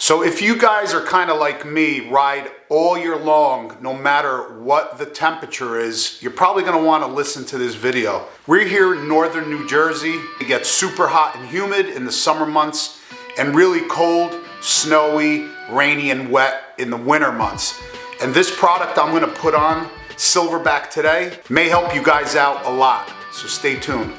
So if you guys are kind of like me, ride all year long, no matter what the temperature is, you're probably going to want to listen to this video. We're here in northern New Jersey. It gets super hot and humid in the summer months and really cold, snowy, rainy, and wet in the winter months. And this product I'm going to put on Silverback today may help you guys out a lot. So stay tuned.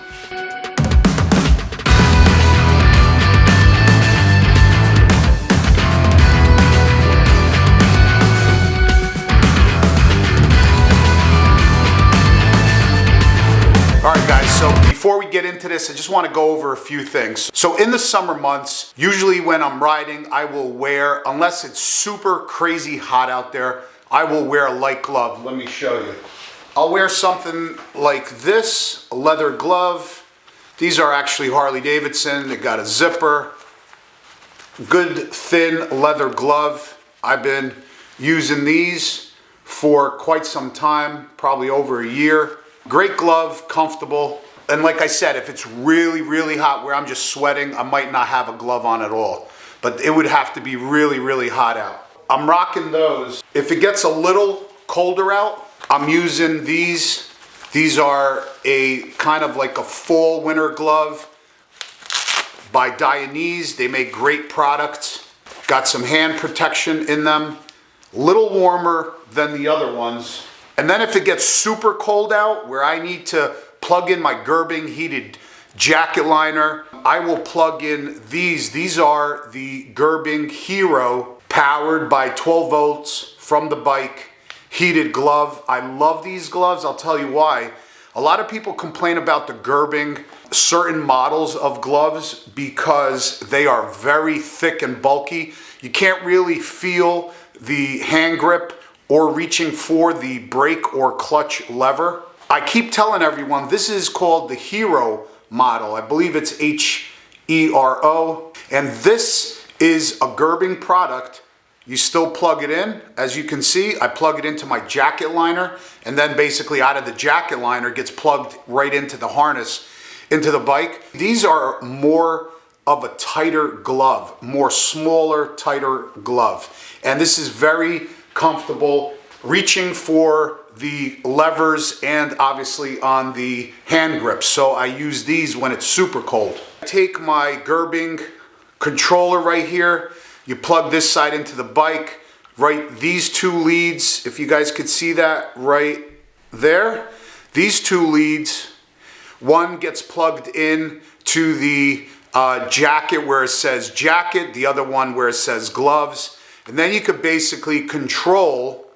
Alright guys, so before we get into this, I just want to go over a few things. So in the summer months, usually when I'm riding, I will wear, unless it's super crazy hot out there, I will wear a light glove. Let me show you. I'll wear something like this, a leather glove. These are actually Harley Davidson. They got a zipper. Good thin leather glove. I've been using these for quite some time, probably over a year. Great glove, comfortable. And like I said, if it's really, really hot where I'm just sweating, I might not have a glove on at all. But it would have to be really, really hot out. I'm rocking those. If it gets a little colder out, I'm using these. These are a kind of like a fall winter glove by Dianese. They make great products. Got some hand protection in them. A little warmer than the other ones. And then if it gets super cold out where I need to plug in my Gerbing heated jacket liner, I will plug in these. These are the Gerbing Hero powered by 12 volts from the bike heated glove. I love these gloves. I'll tell you why. A lot of people complain about the Gerbing certain models of gloves because they are very thick and bulky. You can't really feel the hand grip or reaching for the brake or clutch lever. I keep telling everyone this is called the Hero model. I believe it's H-E-R-O. And this is a Gerbing product. You still plug it in. As you can see, I plug it into my jacket liner, and then basically out of the jacket liner gets plugged right into the harness, into the bike. These are more of a tighter glove, more smaller, tighter glove. And this is very comfortable, reaching for the levers and obviously on the hand grips. So I use these when it's super cold. I take my Gerbing controller right here. You plug this side into the bike, right? These two leads, if you guys could see that right there, these two leads, one gets plugged in to the jacket where it says jacket, the other one where it says gloves. And then you could basically control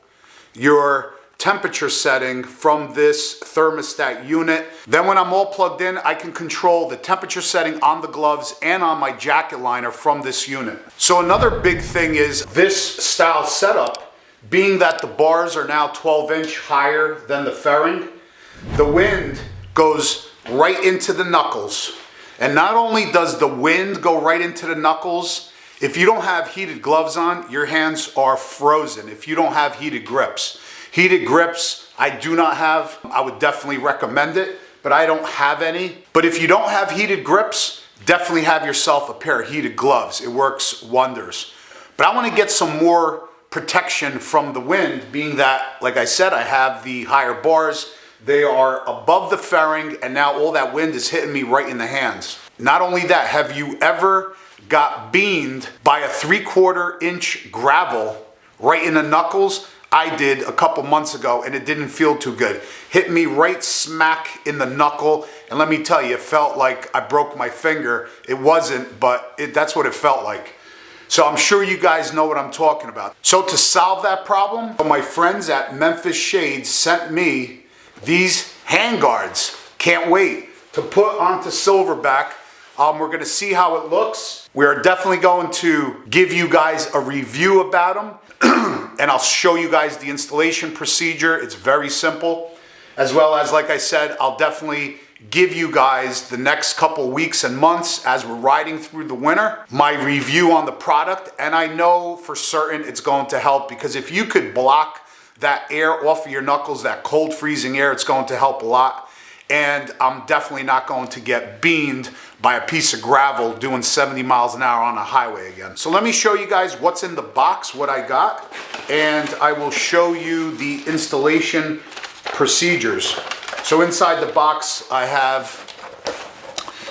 your temperature setting from this thermostat unit. Then when I'm all plugged in, I can control the temperature setting on the gloves and on my jacket liner from this unit. So another big thing is this style setup, being that the bars are now 12-inch higher than the fairing, the wind goes right into the knuckles. And not only does the wind go right into the knuckles, if you don't have heated gloves on, your hands are frozen if you don't have heated grips. Heated grips, I do not have. I would definitely recommend it, but I don't have any. But if you don't have heated grips, definitely have yourself a pair of heated gloves. It works wonders. But I want to get some more protection from the wind, being that, like I said, I have the higher bars. They are above the fairing, and now all that wind is hitting me right in the hands. Not only that, have you ever got beamed by a 3/4 inch gravel right in the knuckles? I did a couple months ago, and it didn't feel too good. Hit me right smack in the knuckle, and let me tell you, it felt like I broke my finger. It wasn't, but that's what it felt like. So I'm sure you guys know what I'm talking about. So to solve that problem, my friends at Memphis Shades sent me these hand guards. Can't wait to put onto Silverback. We're going to see how it looks. We are definitely going to give you guys a review about them. And I'll show you guys the installation procedure. It's very simple. As well as, like I said, I'll definitely give you guys the next couple weeks and months as we're riding through the winter, my review on the product. And I know for certain it's going to help, because if you could block that air off of your knuckles, that cold freezing air, it's going to help a lot. and I'm definitely not going to get beamed by a piece of gravel doing 70 miles an hour on a highway again. So let me show you guys what's in the box, what I got, and I will show you the installation procedures. So inside the box I have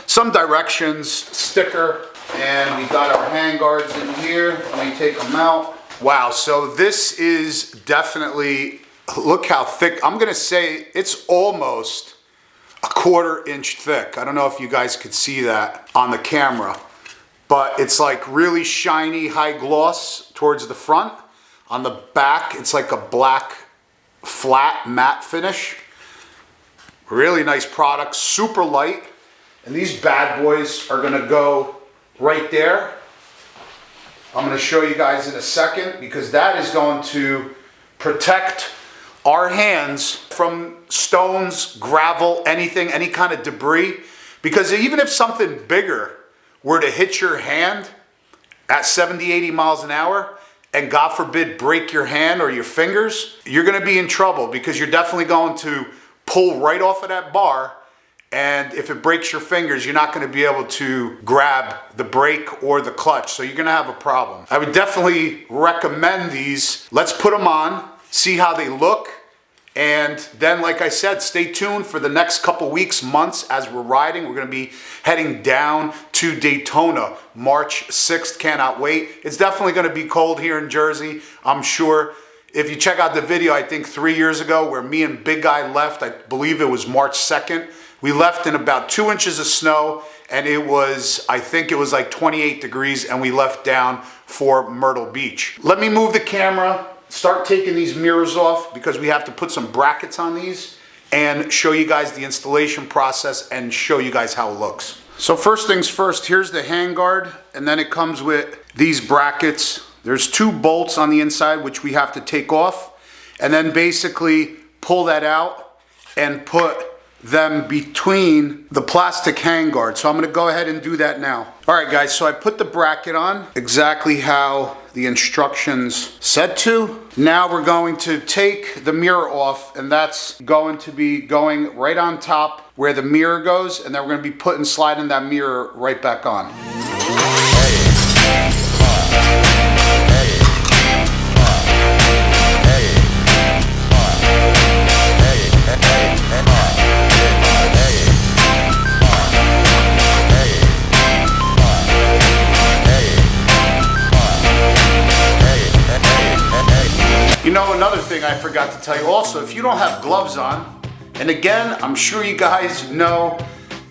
some directions, sticker, and we got our handguards in here. Let me take them out. Wow, so this is definitely, look how thick. I'm gonna say it's almost a 1/4 inch thick. I don't know if you guys could see that on the camera, but it's like really shiny, high gloss towards the front. On the back, it's like a black, flat, matte finish. Really nice product, super light. And these bad boys are gonna go right there. I'm gonna show you guys in a second, because that is going to protect our hands from stones, gravel, anything, any kind of debris. Because even if something bigger were to hit your hand at 70, 80 miles an hour, and God forbid break your hand or your fingers, you're gonna be in trouble, because you're definitely going to pull right off of that bar. And if it breaks your fingers, you're not gonna be able to grab the brake or the clutch. So you're gonna have a problem. I would definitely recommend these. Let's put them on, see how they look. And then, like I said, stay tuned for the next couple weeks, months as we're riding. We're gonna be heading down to Daytona, March 6th, cannot wait. It's definitely gonna be cold here in Jersey, I'm sure. If you check out the video, I think 3 years ago, where me and Big Guy left, I believe it was March 2nd. We left in about 2 inches of snow, and it was, I think it was like 28 degrees, and we left down for Myrtle Beach. Let me move the camera, start taking these mirrors off, because we have to put some brackets on these, and show you guys the installation process and show you guys how it looks. So first things first, here's the handguard, and then it comes with these brackets. There's 2 bolts on the inside, which we have to take off, and then basically pull that out and put them between the plastic handguard. So I'm gonna go ahead and do that now. All right guys, so I put the bracket on exactly how the instructions said to. Now we're going to take the mirror off, and that's going to be going right on top where the mirror goes, and then we're gonna be sliding that mirror right back on. You know, another thing I forgot to tell you also, if you don't have gloves on, and again, I'm sure you guys know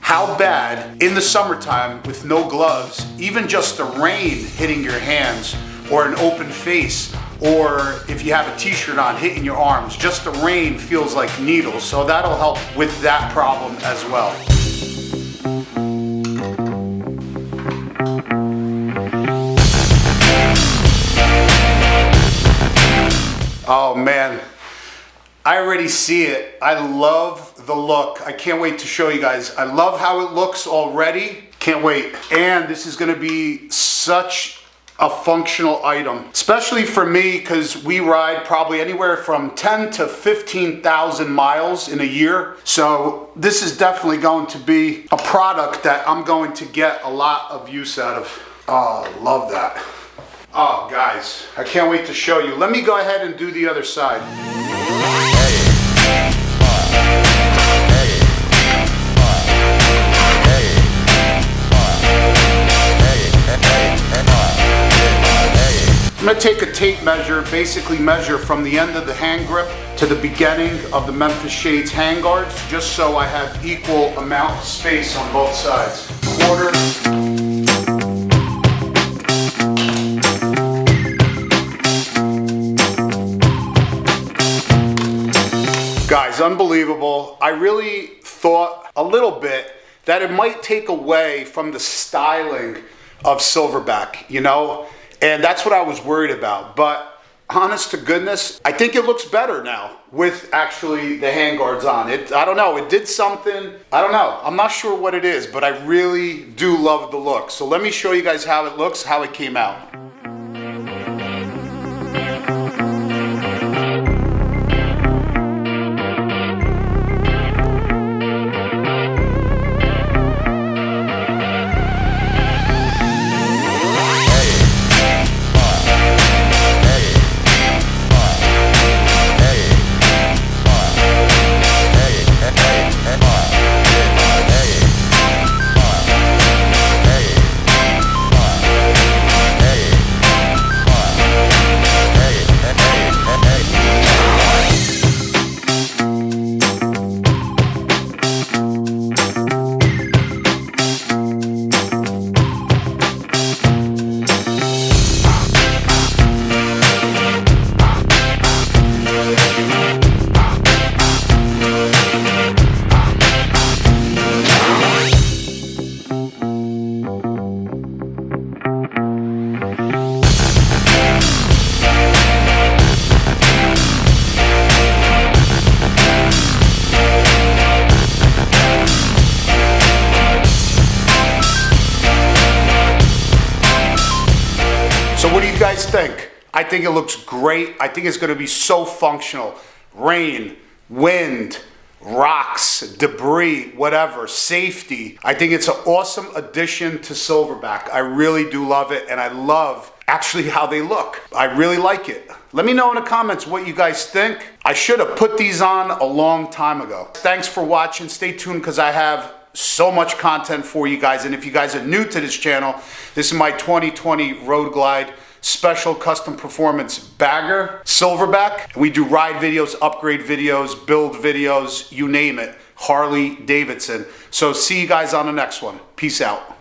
how bad in the summertime with no gloves, even just the rain hitting your hands, or an open face, or if you have a t-shirt on hitting your arms, just the rain feels like needles. So that'll help with that problem as well. Oh man, I already see it. I love the look. I can't wait to show you guys. I love how it looks already. Can't wait. And this is gonna be such a functional item, especially for me, because we ride probably anywhere from 10 to 15,000 miles in a year. So this is definitely going to be a product that I'm going to get a lot of use out of. Oh, I love that. Oh, guys, I can't wait to show you. Let me go ahead and do the other side. I'm gonna take a tape measure, basically measure from the end of the hand grip to the beginning of the Memphis Shades handguards, just so I have equal amount of space on both sides. 1/4. Guys, unbelievable. I really thought a little bit that it might take away from the styling of Silverback, you know? And that's what I was worried about. But honest to goodness, I think it looks better now with actually the handguards on. I don't know, it did something. I don't know, I'm not sure what it is, but I really do love the look. So let me show you guys how it looks, how it came out. you guys think? I think it looks great. I think it's going to be so functional. Rain, wind, rocks, debris, whatever, safety. I think it's an awesome addition to Silverback. I really do love it, and I love actually how they look. I really like it. Let me know in the comments what you guys think. I should have put these on a long time ago. Thanks for watching. Stay tuned because I have so much content for you guys. And if you guys are new to this channel, this is my 2020 Road Glide Special Custom Performance Bagger Silverback. We do ride videos, upgrade videos, build videos, you name it. Harley Davidson. So see you guys on the next one. Peace out.